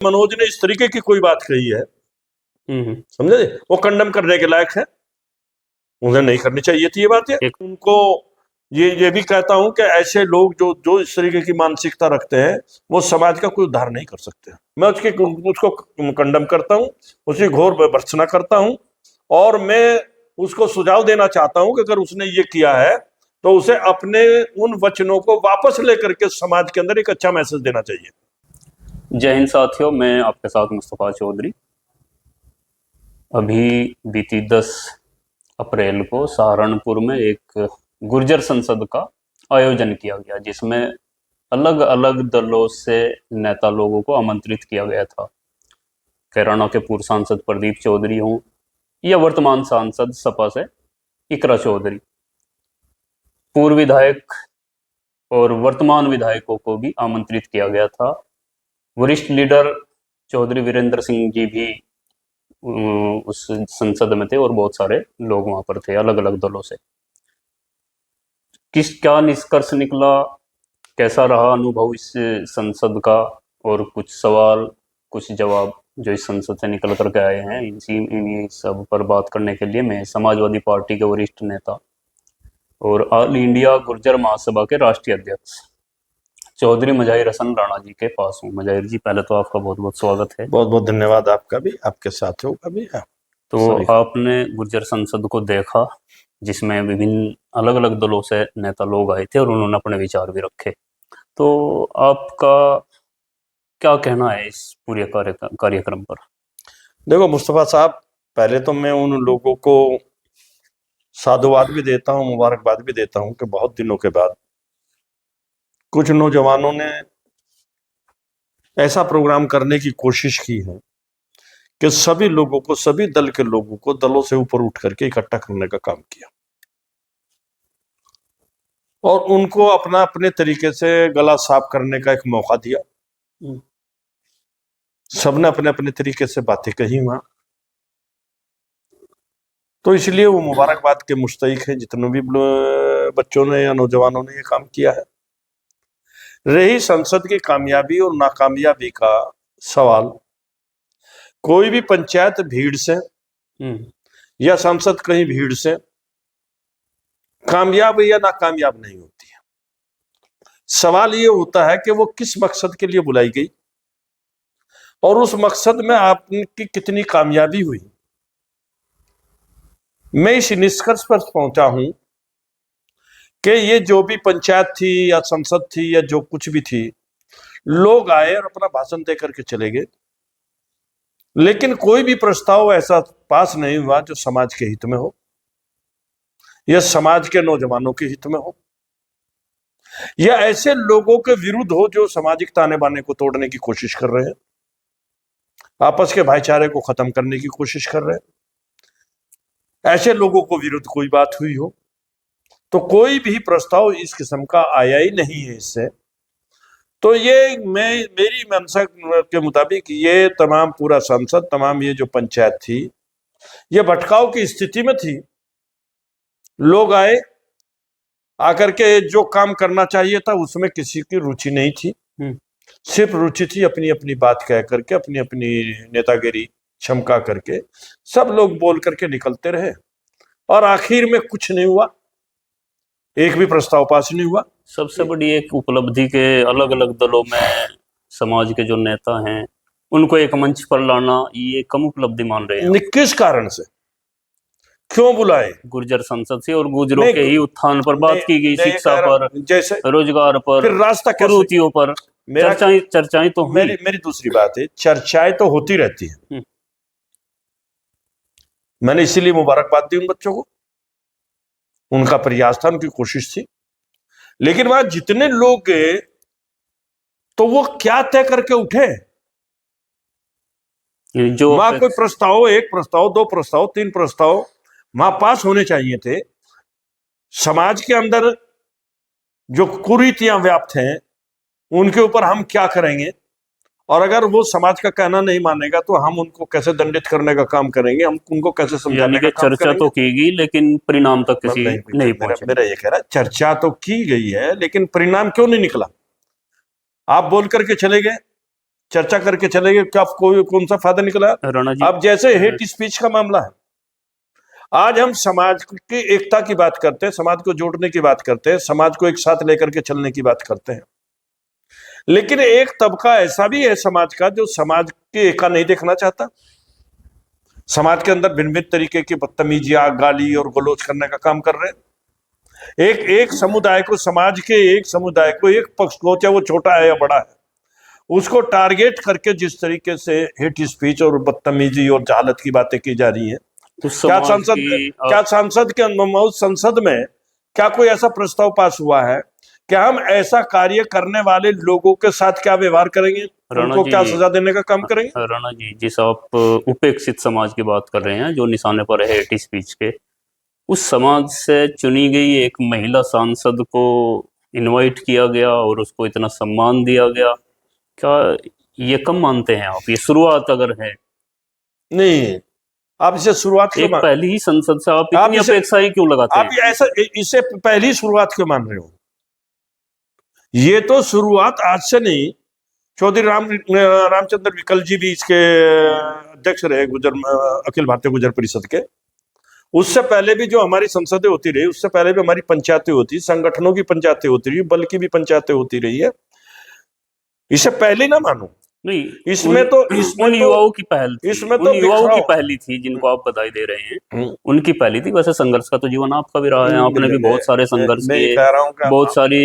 मनोज ने इस तरीके की कोई बात कही है, समझे, वो कंडम करने के लायक है, उन्हें नहीं करनी चाहिए थी ये बात। उनको ये भी कहता हूं कि ऐसे लोग जो इस तरीके की मानसिकता रखते हैं वो समाज का कोई उद्धार नहीं कर सकते। मैं उसको कंडम करता हूं, उसकी घोर भर्त्सना करता हूं, और मैं उसको सुझाव देना चाहता हूं कि अगर उसने ये किया है तो उसे अपने उन वचनों को वापस लेकर के समाज के अंदर एक अच्छा मैसेज देना चाहिए। जय हिंद साथियों, मैं आपके साथ मुस्तफा चौधरी। अभी बीती 10 अप्रैल को सहारनपुर में एक गुर्जर संसद का आयोजन किया गया, जिसमें अलग अलग दलों से नेता लोगों को आमंत्रित किया गया था। कैराना के पूर्व सांसद प्रदीप चौधरी हों या वर्तमान सांसद सपा से इकरा चौधरी, पूर्व विधायक और वर्तमान विधायकों को भी आमंत्रित किया गया था। वरिष्ठ लीडर चौधरी वीरेंद्र सिंह जी भी उस संसद में थे और बहुत सारे लोग वहां पर थे अलग अलग दलों से। क्या निष्कर्ष निकला, कैसा रहा अनुभव इस संसद का, और कुछ सवाल कुछ जवाब जो इस संसद से निकल करके आए हैं, इन्हीं सब पर बात करने के लिए मैं समाजवादी पार्टी के वरिष्ठ नेता और ऑल इंडिया गुर्जर महासभा के राष्ट्रीय अध्यक्ष चौधरी मुजाहिर हसन राणा जी के पास हूँ। मुजाहिर जी, पहले तो आपका बहुत बहुत स्वागत है। बहुत बहुत धन्यवाद, आपका भी, आपके साथियों का भी। तो आपने गुर्जर संसद को देखा, जिसमें विभिन्न अलग अलग दलों से नेता लोग आए थे और उन्होंने अपने विचार भी रखे, तो आपका क्या कहना है इस पूरे कार्यक्रम पर? देखो मुस्तफा साहब, पहले तो मैं उन लोगों को साधुवाद भी देता हूं, मुबारकबाद भी देता हूं कि बहुत दिनों के बाद कुछ नौजवानों ने ऐसा प्रोग्राम करने की कोशिश की है कि सभी लोगों को, सभी दल के लोगों को दलों से ऊपर उठ करके इकट्ठा करने का काम किया और उनको अपने तरीके से गला साफ करने का एक मौका दिया। सबने अपने तरीके से बातें कही वहां, तो इसलिए वो मुबारकबाद के मुस्तहिक है जितने भी बच्चों ने या नौजवानों ने ये काम किया है। रही संसद की कामयाबी और नाकामयाबी का सवाल, कोई भी पंचायत भीड़ से या संसद कहीं भीड़ से कामयाब या नाकामयाब नहीं होती है। सवाल ये होता है कि वो किस मकसद के लिए बुलाई गई और उस मकसद में आपकी कितनी कामयाबी हुई। मैं इस निष्कर्ष पर पहुंचा हूं कि ये जो भी पंचायत थी या संसद थी या जो कुछ भी थी, लोग आए और अपना भाषण दे करके चले गए, लेकिन कोई भी प्रस्ताव ऐसा पास नहीं हुआ जो समाज के हित में हो या समाज के नौजवानों के हित में हो या ऐसे लोगों के विरुद्ध हो जो सामाजिक ताने बाने को तोड़ने की कोशिश कर रहे हैं, आपस के भाईचारे को खत्म करने की कोशिश कर रहे हैं। ऐसे लोगों को विरुद्ध कोई बात हुई हो तो कोई भी प्रस्ताव इस किस्म का आया ही नहीं है इससे। तो ये मेरी मंशा के मुताबिक ये तमाम पूरा संसद, तमाम ये जो पंचायत थी, ये भटकाव की स्थिति में थी। लोग आए, आकर के जो काम करना चाहिए था उसमें किसी की रुचि नहीं थी, सिर्फ रुचि थी अपनी अपनी बात कह करके, अपनी अपनी नेतागिरी चमका करके सब लोग बोल करके निकलते रहे और आखिर में कुछ नहीं हुआ, एक भी प्रस्ताव पास नहीं हुआ। सबसे बड़ी एक उपलब्धि के अलग अलग दलों में समाज के जो नेता हैं उनको एक मंच पर लाना, ये कम उपलब्धि मान रहे हैं। किस कारण से, क्यों बुलाए? गुर्जर संसद से और गुर्जरों के ही उत्थान पर बात की गई, शिक्षा पर, जैसे रोजगार पर, फिर रास्ता कुरीतियों पर चर्चाएं तो हुई। मेरी दूसरी बात है, चर्चाएं तो होती रहती है। मैंने इसीलिए मुबारकबाद दी उन बच्चों को, उनका प्रयास था, उनकी कोशिश थी, लेकिन वहां जितने लोग गए तो वो क्या तय करके उठे? जो वहां कोई प्रस्ताव, एक प्रस्ताव, दो प्रस्ताव, तीन प्रस्ताव वहां पास होने चाहिए थे। समाज के अंदर जो कुरीतियां व्याप्त हैं उनके ऊपर हम क्या करेंगे, और अगर वो समाज का कहना नहीं मानेगा तो हम उनको कैसे दंडित करने का काम करेंगे, हम उनको कैसे समझाने का काम चर्चा तो की गई लेकिन परिणाम तक किसी नहीं पहुंचे। मेरा ये कह रहा, चर्चा तो की गई है लेकिन परिणाम क्यों नहीं निकला? आप बोल करके चले गए, चर्चा करके चले गए, क्या कोई कौन सा फायदा निकला? राणा जी, अब जैसे हेट स्पीच का मामला है, आज हम समाज की एकता की बात करते हैं, समाज को जोड़ने की बात करते हैं, समाज को एक साथ लेकर के चलने की बात करते हैं, लेकिन एक तबका ऐसा भी है समाज का जो समाज की एकता नहीं देखना चाहता। समाज के अंदर भिन्न भिन्न तरीके की बदतमीजियां, गाली और गलौज करने का काम कर रहे हैं। एक समुदाय को, समाज के एक समुदाय को, एक पक्ष को, चाहे वो छोटा है या बड़ा है, उसको टारगेट करके जिस तरीके से हेट स्पीच और बदतमीजी और जहालत की बातें की जा रही हैं, उस क्या समाज संसद की क्या सांसद के उस संसद में क्या कोई ऐसा प्रस्ताव पास हुआ है कि हम ऐसा कार्य करने वाले लोगों के साथ क्या व्यवहार करेंगे, राणा उनको जी, क्या सजा देने का काम करेंगे? राणा जी, जिस आप उपेक्षित समाज की बात कर रहे हैं जो निशाने पर है हेट स्पीच के, उस समाज से चुनी गई एक महिला सांसद को इनवाइट किया गया और उसको इतना सम्मान दिया गया, क्या ये कम मानते हैं आप? ये शुरुआत अगर है, नहीं, आप इसे शुरुआत क्यों एक पहली ही संसद से आप इतनी अपेक्षाएं क्यों लगाते आप हैं? ऐसा इसे पहली शुरुआत क्यों मान रहे हो? ये तो शुरुआत आज से नहीं, चौधरी रामचंद्र विकल जी भी इसके अध्यक्ष रहे अखिल भारतीय गुर्जर परिषद के। उससे पहले भी जो हमारी संसदें होती रही, उससे पहले भी हमारी पंचायतें होती, संगठनों की पंचायतें होती रही, बल की भी पंचायतें होती रही है। इसे पहले ना मानो। नहीं, इसमें उन युवाओं की पहल थी, इसमें उन तो युवाओं की पहली थी जिनको आप बधाई दे रहे हैं, उनकी पहली थी। वैसे संघर्ष का तो जीवन आपका भी रहा है, आपने भी बहुत सारे संघर्ष किए, बहुत सारी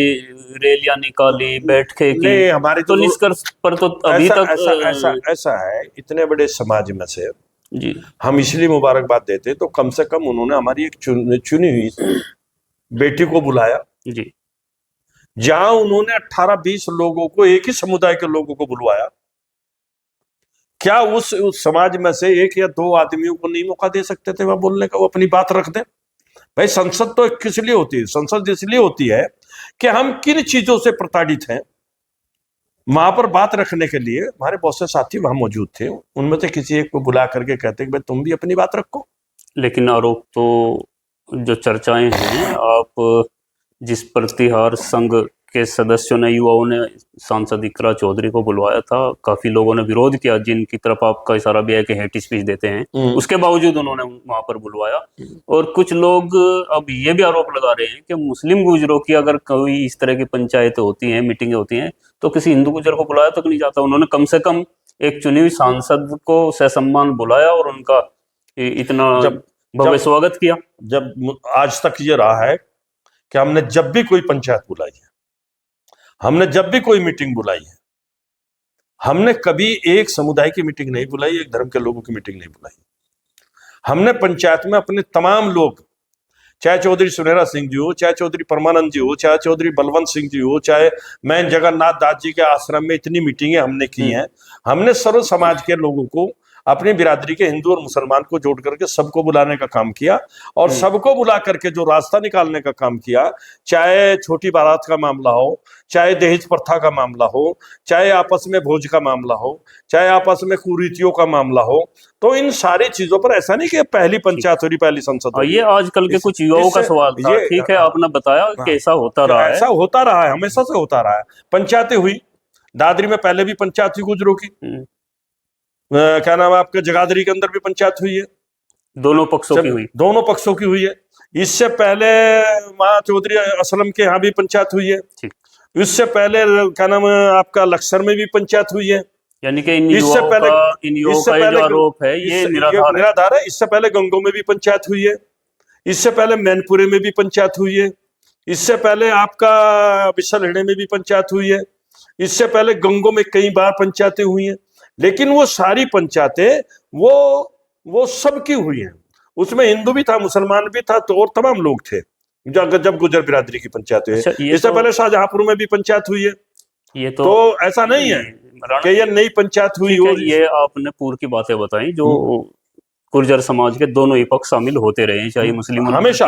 रैलियां निकाली, बैठकें की, नहीं, हमारी तो निष्कर्ष पर तो अभी तक ऐसा है, इतने बड़े समाज में से जी हम इसलिए मुबारकबाद देते तो कम से कम उन्होंने हमारी एक चुनी हुई बेटी को बुलाया, जी, जहां उन्होंने 18-20 लोगों को, एक ही समुदाय के लोगों को बुलवाया। क्या उस समाज में से एक या दो आदमियों को नहीं मौका दे सकते थे वह बोलने का, वो अपनी बात रख दे? भाई संसद तो किस लिए होती है? संसद इसलिए होती है कि हम किन चीजों से प्रताड़ित हैं, वहां पर बात रखने के लिए हमारे बहुत से साथी वहां मौजूद थे, उनमें से किसी एक को बुला करके कहते कि भाई तुम भी अपनी बात रखो। लेकिन आरोप तो, जो चर्चाएं हैं, आप जिस प्रतिहार संघ के सदस्यों ने, युवाओं ने सांसद इकरा चौधरी को बुलवाया था, काफी लोगों ने विरोध किया, जिनकी तरफ आपका इशारा भी है कि हेट स्पीच देते हैं, उसके बावजूद उन्होंने वहां पर बुलवाया। और कुछ लोग अब ये भी आरोप लगा रहे हैं कि मुस्लिम गुजरों की अगर कोई इस तरह की पंचायतें होती हैं, मीटिंगें होती हैं, तो किसी हिंदू गुजर को बुलाया तक नहीं जाता। उन्होंने कम से कम एक चुनी हुई सांसद को ससम्मान बुलाया और उनका इतना भव्य स्वागत किया। जब आज तक ये रहा है कि हमने जब भी कोई पंचायत बुलाई है, हमने जब भी कोई मीटिंग बुलाई है, हमने कभी एक समुदाय की मीटिंग नहीं बुलाई, एक धर्म के लोगों की मीटिंग नहीं बुलाई। हमने पंचायत में अपने तमाम लोग, चाहे चौधरी सुनेरा सिंह जी हो, चाहे चौधरी परमानंद जी हो, चाहे चौधरी बलवंत सिंह जी हो, चाहे मैं जगन्नाथ दास जी के आश्रम में इतनी मीटिंगें हमने की हैं। हमने सर्व समाज के लोगों को, अपनी बिरादरी के हिंदू और मुसलमान को जोड़ करके सबको बुलाने का काम किया और सबको बुला करके जो रास्ता निकालने का काम किया, चाहे छोटी बारात का मामला हो, चाहे दहेज प्रथा का मामला हो, चाहे आपस में भोज का मामला हो, चाहे आपस में कुरीतियों का मामला हो, तो इन सारी चीजों पर ऐसा नहीं कि पहली पंचायत हो रही, पहली संसद हो रही। ये आजकल के कुछ युवाओं का सवाल था, ठीक है, आपने बताया कि ऐसा होता रहा है, ऐसा होता रहा है, हमेशा से होता रहा है। पंचायतें हुई, दादरी में पहले भी पंचायत हुई गुजरों की, क्या नाम है आपके, जगाधरी के अंदर भी पंचायत हुई है, दोनों पक्षों की हुई, दोनों पक्षों की हुई है। इससे पहले वहां चौधरी असलम के यहाँ भी पंचायत हुई है, इससे पहले क्या नाम है आपका लक्सर में भी पंचायत हुई है। यानी कि इन युवाओं का जो आरोप है ये निराधार है। इससे पहले गंगों में भी पंचायत हुई है, इससे पहले मैनपुरे में भी पंचायत हुई है, इससे पहले आपका बिसलहेड़े में भी पंचायत हुई है, इससे पहले गंगों में कई बार पंचायतें हुई हैं। लेकिन वो सारी पंचायतें वो सबकी हुई हैं, उसमें हिंदू भी था, मुसलमान भी था, तो और तमाम लोग थे जब गुजर बिरादरी की पंचायत हुई। इससे पहले शाहजहांपुर में भी पंचायत हुई है। ये तो ऐसा नहीं है कि ये नई पंचायत हुई। और ये आपने पूर्व की बातें बताई, जो गुर्जर समाज के दोनों ही पक्ष शामिल होते रहे, चाहे मुस्लिम हमेशा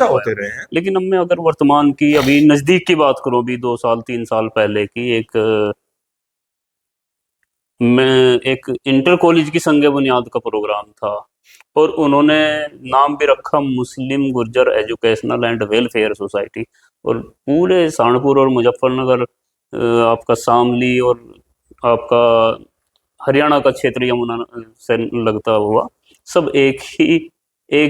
होते रहे हैं। लेकिन अब मैं अगर वर्तमान की, अभी नजदीक की बात करूं, अभी 2 साल 3 साल पहले की, एक इंटर कॉलेज की संग बुनियाद का प्रोग्राम था और उन्होंने नाम भी रखा Muslim Gurjar educational and welfare society, और पूरे सहारनपुर और मुजफ्फरनगर आपका शामली और आपका हरियाणा का क्षेत्र यमुना से लगता हुआ, सब एक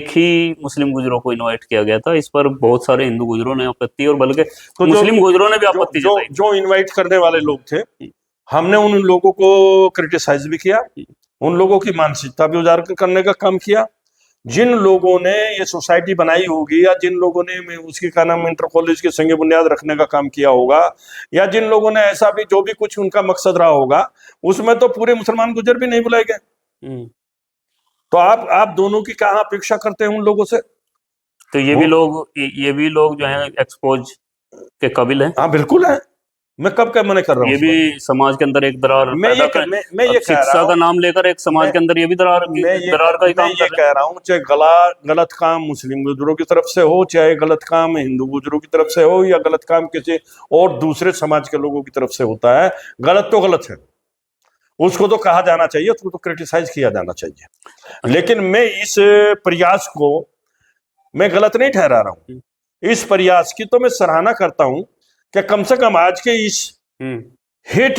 ही मुस्लिम गुजरों को इनवाइट किया गया था। इस पर बहुत सारे हिंदू गुजरों ने आपत्ति, और बल्कि तो मुस्लिम गुजरों ने भी आपत्ति जो जताई। जो इनवाइट करने वाले लोग थे, हमने उन लोगों को क्रिटिसाइज भी किया, उन लोगों की मानसिकता भी उजागर करने का काम किया। जिन लोगों ने ये सोसाइटी बनाई होगी, या जिन लोगों ने उसकी क्या नाम इंटर कॉलेज की संग बुनियाद रखने का काम किया होगा, या जिन लोगों ने ऐसा भी जो भी कुछ उनका मकसद रहा होगा, उसमें तो पूरे मुसलमान गुजर भी नहीं बुलाए गए। तो आप दोनों की कहाँ अपेक्षा करते हैं उन लोगों से? तो ये भी लोग जो है एक्सपोज के काबिल हैं। हाँ बिल्कुल है, मैं कब क्या मना कर रहा हूँ। ये भी समाज के अंदर एक दरार पैदा कर, मैं ये कह रहा शिक्षा हूँ, का नाम लेकर एक समाज के अंदर ये भी दरार का ही काम कर रहे हैं। कह रहा हूँ, चाहे गलत काम मुस्लिम गुजरों की तरफ से हो, चाहे गलत काम हिंदू गुजरों की तरफ से हो, या गलत काम किसी और दूसरे समाज के लोगों की तरफ से होता है, गलत तो गलत है, उसको तो कहा जाना चाहिए, उसको तो क्रिटिसाइज किया जाना चाहिए। लेकिन मैं इस प्रयास को मैं गलत नहीं ठहरा रहा हूँ, इस प्रयास की तो मैं सराहना करता हूँ कि कम से कम आज के इस हेट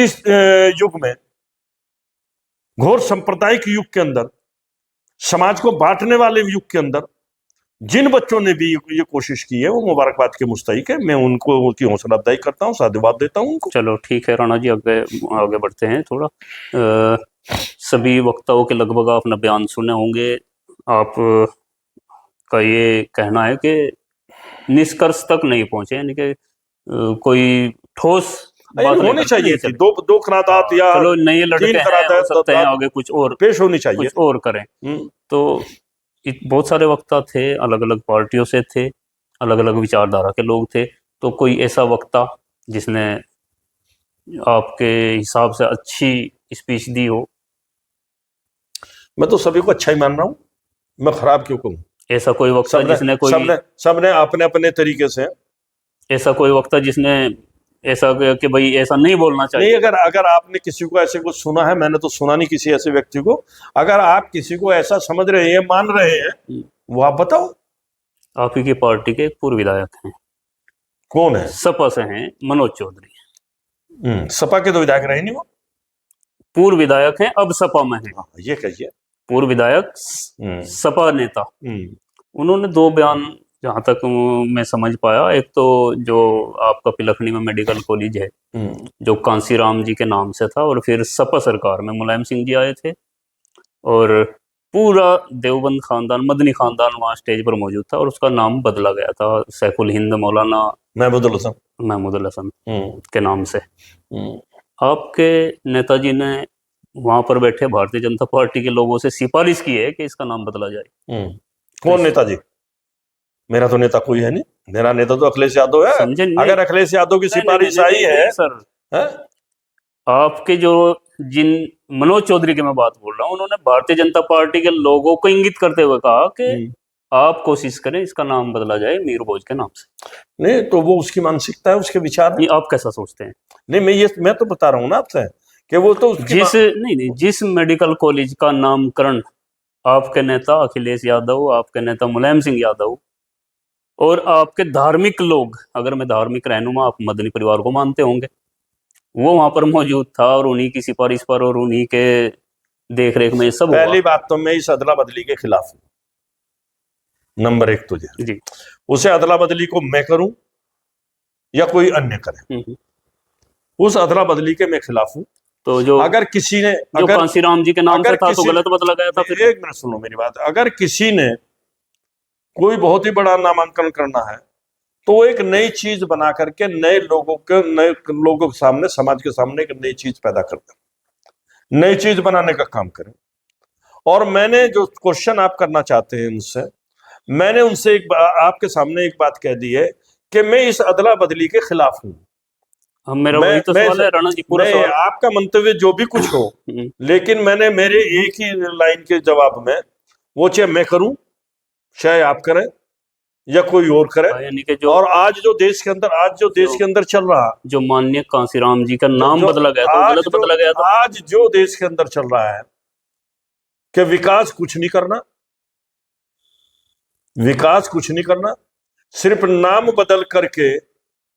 युग में, घोर सांप्रदायिक युग के अंदर, समाज को बांटने वाले युग के अंदर, जिन बच्चों ने भी ये कोशिश की है वो मुबारकबाद के मुस्तहिक है। मैं उनको उनकी हौसला अफजाई करता हूँ, साधुवाद देता हूँ उनको। चलो ठीक है राणा जी, आगे बढ़ते हैं थोड़ा। सभी वक्ताओं के लगभग आपने बयान सुने होंगे। आप का ये कहना है कि निष्कर्ष तक नहीं पहुंचे, यानी कि कोई ठोस बात होनी चाहिए थी। दो करारदाद या चलो नए लड़के तीन हैं, हो सकते हैं आगे कुछ और पेश होनी चाहिए, कुछ और करें। तो बहुत सारे वक्ता थे, अलग अलग पार्टियों से थे, अलग अलग विचारधारा के लोग थे। तो कोई ऐसा वक्ता जिसने आपके हिसाब से अच्छी स्पीच दी हो? मैं तो सभी को अच्छा ही मान रहा हूँ, मैं खराब क्यों कहूँ? ऐसा कोई वक्ता जिसने सबने अपने अपने तरीके से, ऐसा कोई वक्ता जिसने ऐसा कि भाई ऐसा नहीं बोलना चाहिए? नहीं, अगर आपने किसी को ऐसे कुछ सुना है, मैंने तो सुना नहीं किसी ऐसे व्यक्ति को। अगर आप किसी को ऐसा समझ रहे हैं, मान रहे हैं, वो आप बताओ। आप ही की पार्टी के एक पूर्व विधायक हैं। कौन है? सपा से हैं, मनोज चौधरी। सपा के तो विधायक रहे नहीं वो? पूर्व विधायक हैं, अब सपा में हैं। ये कहिए। पूर्व विधायक, सपा नेता। उन्होंने दो बयान जहां तक मैं समझ पाया, एक तो जो आपका पिलखनी में मेडिकल कॉलेज है, जो कांसीराम जी के नाम से था, और फिर सपा सरकार में मुलायम सिंह जी आए थे, और पूरा देवबंद खानदान, मदनी खानदान वहाँ स्टेज पर मौजूद था, और उसका नाम बदला गया था सैफुल हिंद मौलाना महमूदुल हसन के नाम से। आपके नेताजी ने वहां पर बैठे भारतीय जनता पार्टी के लोगों से सिफारिश की है कि इसका नाम बदला जाए। कौन नेताजी? मेरा तो नेता कोई है नहीं, मेरा नेता तो अखिलेश यादव है। अगर अखिलेश यादव की सिफारिश आई है सर, आपके जो जिन मनोज चौधरी की मैं बात बोल रहा हूँ, उन्होंने भारतीय जनता पार्टी के लोगों को इंगित करते हुए कहा कि आप कोशिश करें इसका नाम बदला जाए मीर भोज के नाम से। नहीं तो वो उसकी मानसिकता है, उसके विचार है। आप कैसा सोचते हैं? नहीं, मैं तो बता रहा हूँ ना आपसे कि वो तो जिस मेडिकल कॉलेज का नामकरण आपके नेता अखिलेश यादव, आपके नेता मुलायम सिंह यादव और आपके धार्मिक लोग, अगर मैं धार्मिक रहनुमा, आप मदनी परिवार को मानते होंगे, वो वहां पर मौजूद था, और उन्हीं की सिफारिश पर और उन्हीं के देख रेख में सब। पहली बात तो मैं इस अदला बदली के खिलाफ हूँ, नंबर 1 तो जी। उसे अदला बदली को मैं करूं या कोई अन्य करे, उस अदला बदली के मैं खिलाफ हूं। तो जो अगर किसी ने, जो कांसीराम जी के नाम से था तो गलत बदला गया था। फिर एक मिनट सुनो मेरी बात। अगर किसी ने कोई बहुत ही बड़ा नामांकन करना है तो एक नई चीज बना करके नए लोगों के सामने, समाज के सामने एक नई चीज पैदा कर दें, नई चीज बनाने का काम करें। और मैंने जो क्वेश्चन आप करना चाहते हैं उनसे, मैंने उनसे आपके सामने एक बात कह दी है कि मैं इस अदला बदली के खिलाफ हूं। मेरा वही तो सवाल है राणा जी, पूरा सवाल। आपका मंतव्य जो भी कुछ हो, लेकिन मैंने मेरे एक ही लाइन के जवाब में, वो चाहे मैं करूं, चाहे आप करें या कोई और करे, यानी कि जो और आज जो देश के अंदर चल रहा, जो माननीय कांसीराम जी का नाम बदला गया था, गलत बदला गया था। आज जो देश के अंदर चल रहा है कि विकास कुछ नहीं करना, विकास कुछ नहीं करना, सिर्फ नाम बदल करके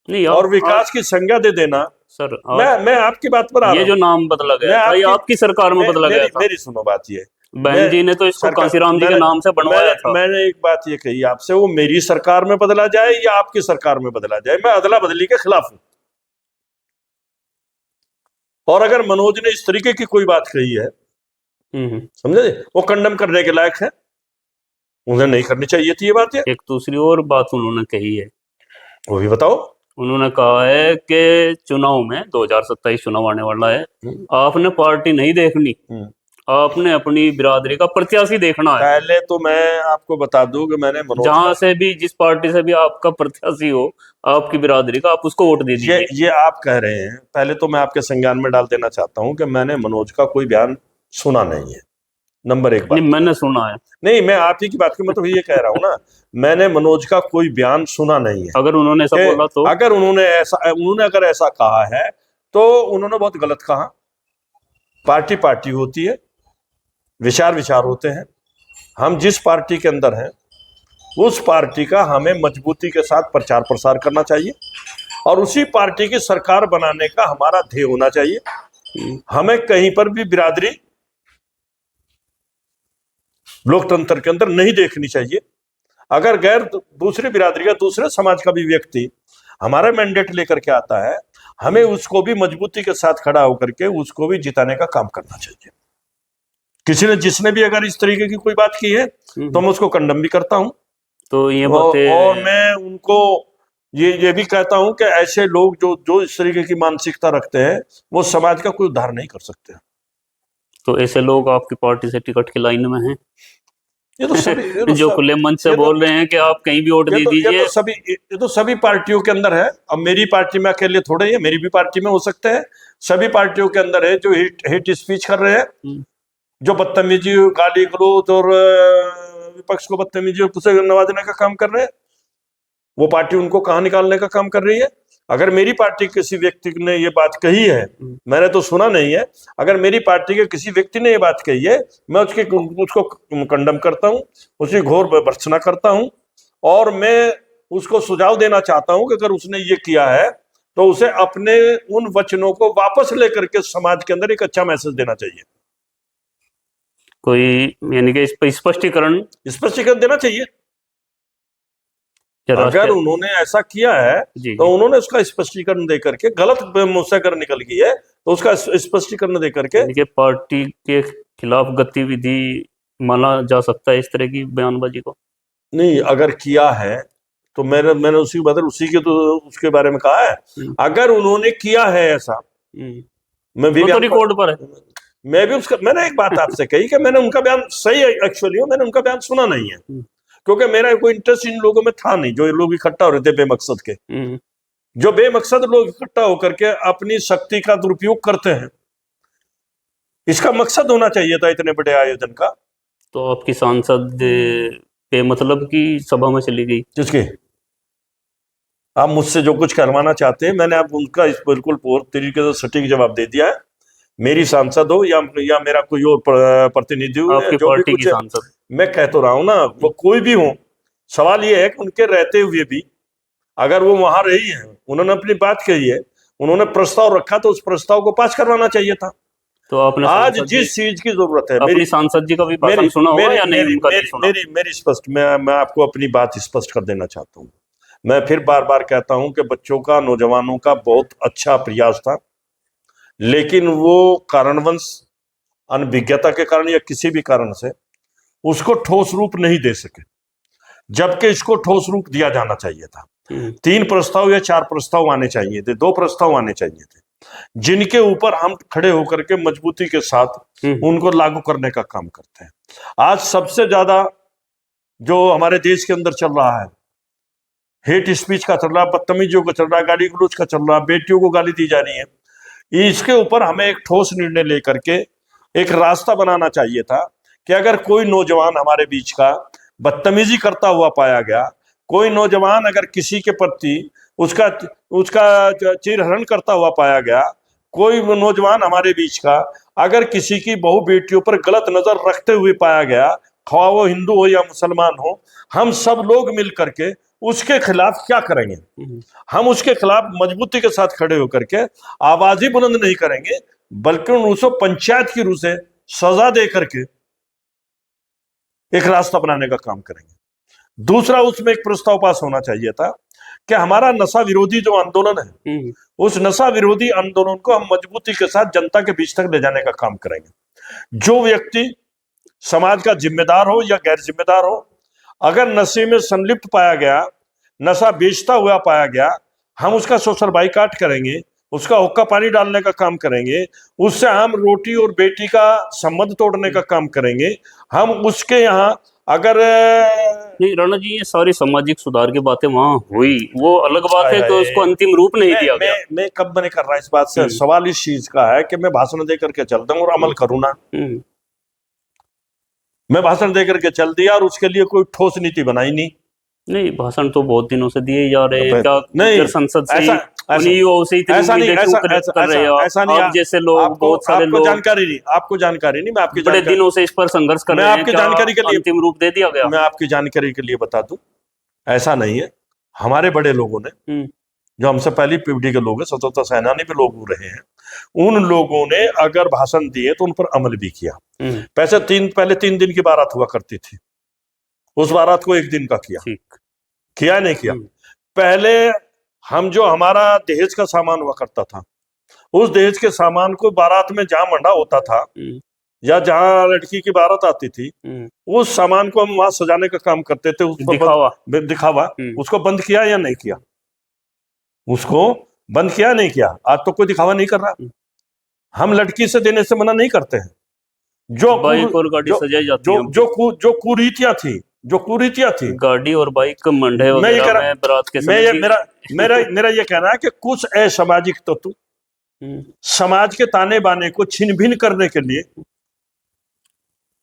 और विकास की संज्ञा दे देना, सर मैं आपकी बात पर आ रहा ये जो हूं। नाम बदला मैं गया था ये आपकी आपकी सरकार में बदला गया था। मेरी सुनो बात ये, बहन जी ने तो इसको कांसीराम जी के नाम से बनवाया था। मैंने एक बात ये कही आपसे, वो मेरी सरकार में बदला जाए या आपकी सरकार में बदला जाए, मैं अदला बदली के खिलाफ हूं। और अगर मनोज ने इस तरीके की कोई बात कही है, समझे, वो कंडम करने के लायक है, उन्हें नहीं करनी चाहिए थी ये बात। एक दूसरी और बात उन्होंने कही है, वो भी बताओ। उन्होंने कहा है कि चुनाव में 2027 चुनाव आने वाला है, आपने पार्टी नहीं देखनी, आपने अपनी बिरादरी का प्रत्याशी देखना है। पहले तो मैं आपको बता दूं कि मैंने मनोज जहां से भी, जिस पार्टी से भी आपका प्रत्याशी हो, आपकी बिरादरी का, आप उसको वोट दे दीजिए। ये आप कह रहे हैं। पहले तो मैं आपके संज्ञान में डाल देना चाहता हूं कि मैंने मनोज का कोई बयान सुना नहीं है, नंबर एक बात। नहीं, मैंने सुना है। नहीं, मैं आप ही की बात की मतलब ये कह रहा हूं ना, मैंने मनोज का कोई बयान सुना नहीं है। अगर उन्होंने ऐसा बोला तो, अगर उन्होंने अगर ऐसा कहा है तो उन्होंने बहुत गलत कहा। पार्टी पार्टी होती है, विचार विचार होते हैं। हम जिस पार्टी के अंदर हैं उस पार्टी का हमें मजबूती के साथ प्रचार प्रसार करना चाहिए और उसी पार्टी की सरकार बनाने का हमारा ध्येय होना चाहिए। हमें कहीं पर भी बिरादरी लोकतंत्र के अंदर नहीं देखनी चाहिए। अगर गैर दूसरी बिरादरी का, दूसरे समाज का भी व्यक्ति हमारा मैंडेट लेकर के आता है, हमें उसको भी मजबूती के साथ खड़ा होकर के उसको भी जिताने का काम करना चाहिए। जिसने भी अगर इस तरीके की कोई बात की है तो मैं उसको कंडम भी करता हूं। तो ये बातें, और मैं उनको ये भी कहता हूं कि ऐसे लोग जो इस तरीके की मानसिकता रखते हैं वो समाज का कोई उद्धार नहीं कर सकते। तो ऐसे लोग आपकी पार्टी से टिकट की लाइन में हैं? ये तो सभी जो खुले मन से बोल रहे हैं कि आप कहीं भी वोट दे दीजिए। ये तो सभी पार्टियों के अंदर है। अब मेरी पार्टी में अकेले थोड़े है, मेरी भी पार्टी में हो सकते हैं। सभी पार्टियों के अंदर है जो हेट स्पीच कर रहे हैं, जो बदतमीजी, गाली गलौज और विपक्ष को बदतमीजी और कुछ नवाजने का काम कर रहे हैं। वो पार्टी उनको कहां निकालने का काम कर रही है। अगर मेरी पार्टी किसी व्यक्ति ने ये बात कही है, मैंने तो सुना नहीं है, अगर मेरी पार्टी के किसी व्यक्ति ने ये बात कही है, मैं उसको कंडम करता हूं, उसकी घोर भर्त्सना करता हूं और मैं उसको सुझाव देना चाहता हूं कि अगर उसने ये किया है तो उसे अपने उन वचनों को वापस लेकर के समाज के अंदर एक अच्छा मैसेज देना चाहिए। कोई यानी कि स्पष्टीकरण देना चाहिए। अगर उन्होंने ऐसा किया है तो उन्होंने उसका स्पष्टीकरण देकर के, गलत मुझसे अगर निकल गई है तो उसका स्पष्टीकरण देकर के पार्टी के खिलाफ गतिविधि माना जा सकता है इस तरह की बयानबाजी को। नहीं, अगर किया है तो मैंने उसी के तो उसके बारे में कहा है। अगर उन्होंने किया है ऐसा, मैं भी तो रिकॉर्ड पर है। मैंने एक बात आपसे कही कि मैंने उनका बयान सही, एक्चुअली मैंने उनका बयान सुना नहीं है क्योंकि मेरा कोई इंटरेस्ट इन लोगों में था नहीं, जो लोग इकट्ठा हो रहे थे बेमकसद के। जो बेमकसद लोग इकट्ठा होकर के अपनी शक्ति का दुरुपयोग करते हैं, इसका मकसद होना चाहिए था इतने बड़े आयोजन का। तो आपकी सांसद बेमतलब की सभा में चली गई किसके? आप मुझसे जो कुछ करवाना चाहते हैं, मैंने आप उनका इस बिल्कुल पूर्ण तरीके से सटीक जवाब दे दिया है। मेरी सांसद हो या मेरा कोई और प्रतिनिधि हो, आपकी पार्टी की सांसद, मैं कह तो रहा हूं ना, वो कोई भी हो, सवाल ये है कि उनके रहते हुए भी अगर वो वहां रही है, उन्होंने अपनी बात कही है, उन्होंने प्रस्ताव रखा तो उस प्रस्ताव को पास करवाना चाहिए था। तो आपने आज जिस चीज की जरूरत है, मेरी सांसद जी का भी भाषण सुना होगा या नहीं? मेरी स्पष्ट, मैं आपको अपनी बात स्पष्ट कर देना चाहता हूँ। मैं फिर बार बार कहता हूं कि बच्चों का, नौजवानों का बहुत अच्छा प्रयास था, लेकिन वो कारणवश, अनभिज्ञता के कारण या किसी भी कारण से उसको ठोस रूप नहीं दे सके, जबकि इसको ठोस रूप दिया जाना चाहिए था। 3 प्रस्ताव या 4 प्रस्ताव आने चाहिए थे, 2 प्रस्ताव आने चाहिए थे, जिनके ऊपर हम खड़े होकर के मजबूती के साथ उनको लागू करने का काम करते हैं। आज सबसे ज्यादा जो हमारे देश के अंदर चल रहा है, हेट स्पीच का चल रहा है, बदतमीजियों का चल रहा है, गाली गलौज का चल रहा है, बेटियों को गाली दी जा रही है, इसके ऊपर हमें एक ठोस निर्णय लेकर के एक रास्ता बनाना चाहिए था कि अगर कोई नौजवान हमारे बीच का बदतमीजी करता हुआ पाया गया, कोई नौजवान अगर किसी के प्रति उसका चीरहरण करता हुआ पाया गया, कोई नौजवान हमारे बीच का अगर किसी की बहु बेटियों पर गलत नजर रखते हुए पाया गया, ख्वाह वो हिंदू हो या मुसलमान हो, हम सब लोग मिल करके उसके खिलाफ क्या करेंगे। हम उसके खिलाफ मजबूती के साथ खड़े होकर के आवाज ही बुलंद नहीं करेंगे, बल्कि उसको पंचायत की रूह से सजा दे करके एक रास्ता बनाने का काम करेंगे। दूसरा, उसमें एक प्रस्ताव पास होना चाहिए था कि हमारा नशा विरोधी जो आंदोलन है, उस नशा विरोधी आंदोलन को हम मजबूती के साथ जनता के बीच तक ले जाने का काम करेंगे। जो व्यक्ति समाज का जिम्मेदार हो या गैर जिम्मेदार हो, अगर नशे में संलिप्त पाया गया, नशा बेचता हुआ पाया गया, हम उसका सोशल बाइकाट करेंगे, उसका हुक्का पानी डालने का काम करेंगे, उससे हम रोटी और बेटी का संबंध तोड़ने का काम करेंगे। हम उसके यहाँ अगर नहीं राणा जी, ये सारी सामाजिक सुधार की बातें वहां हुई, वो अलग बात है, तो उसको अंतिम रूप नहीं दिया गया। मैं कब नहीं कर रहा इस बात से, सवाल इस चीज का है कि मैं भाषण दे करके चलता हूँ और अमल करूँ ना। मैं भाषण दे करके चल दिया और उसके लिए कोई ठोस नीति बनाई नहीं। भाषण तो बहुत दिनों से दिए जा रहे हैं, क्या नहीं, संसद से ऐसा ऐसा नहीं, आप जैसे लोग, बहुत सारे लोग, जानकारी नहीं, आपको जानकारी नहीं, मैं आपकी बड़े दिनों से इस पर संघर्ष कर रहे हैं, आपकी जानकारी के लिए अंतिम रूप दे दिया गया। मैं आपकी जानकारी के लिए बता दूं, ऐसा नहीं है। हमारे बड़े लोगों ने, जो हमसे पहली पीढ़ी के लोग हैं, स्वतंत्रता सेनानी भी लोग रहे हैं, उन लोगों ने अगर भाषण दिए तो उन पर अमल भी किया। पहले 3 दिन की बारात हुआ करती थी, उस बारात को 1 दिन का किया नहीं किया। पहले हम जो हमारा दहेज का सामान हुआ करता था, उस दहेज के सामान को बारात में जहां मंडा होता था या जहां लड़की की बारात आती थी, उस सामान को हम वहां सजाने का काम करते थे, उसको दिखावा उसको बंद किया या नहीं किया? उसको बंद किया नहीं किया? आज तो कोई दिखावा नहीं कर रहा। हम लड़की से देने से मना नहीं करते हैं। जो कुरीतियां थी, गाड़ी और बाइक मंडे वगैरह में बारात के समय मेरा ये कहना है कि कुछ असामाजिक तत्व समाज के ताने बाने को छिन भिन करने के लिए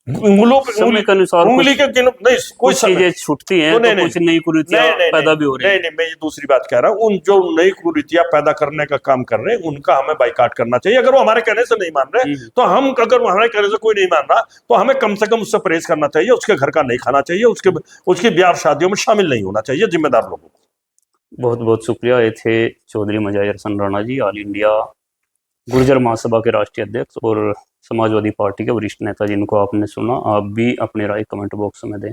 समय के अनुसार उंगली के नहीं, कोई चीजें छूटती हैं, तो कुछ नई कुरीतियां पैदा भी हो रही है। नहीं, मैं ये दूसरी बात कह रहा हूँ। उन जो नई कुरीतियां पैदा करने का काम कर रहे हैं, उनका हमें बाइकाट करना चाहिए। अगर वो हमारे कहने से नहीं मान रहे, तो हम, अगर वो हमारे कहने से कोई नहीं मान रहा, तो हमें कम से कम उससे परहेज करना चाहिए, उसके घर का नहीं खाना चाहिए, उसकी ब्याह शादियों में शामिल नहीं होना चाहिए जिम्मेदार लोगों को। बहुत बहुत शुक्रिया। ये थे चौधरी मुजाहिर हसन राणा जी, ऑल इंडिया गुर्जर महासभा के राष्ट्रीय अध्यक्ष और समाजवादी पार्टी के वरिष्ठ नेता, जिनको आपने सुना। आप भी अपनी राय कमेंट बॉक्स में दें।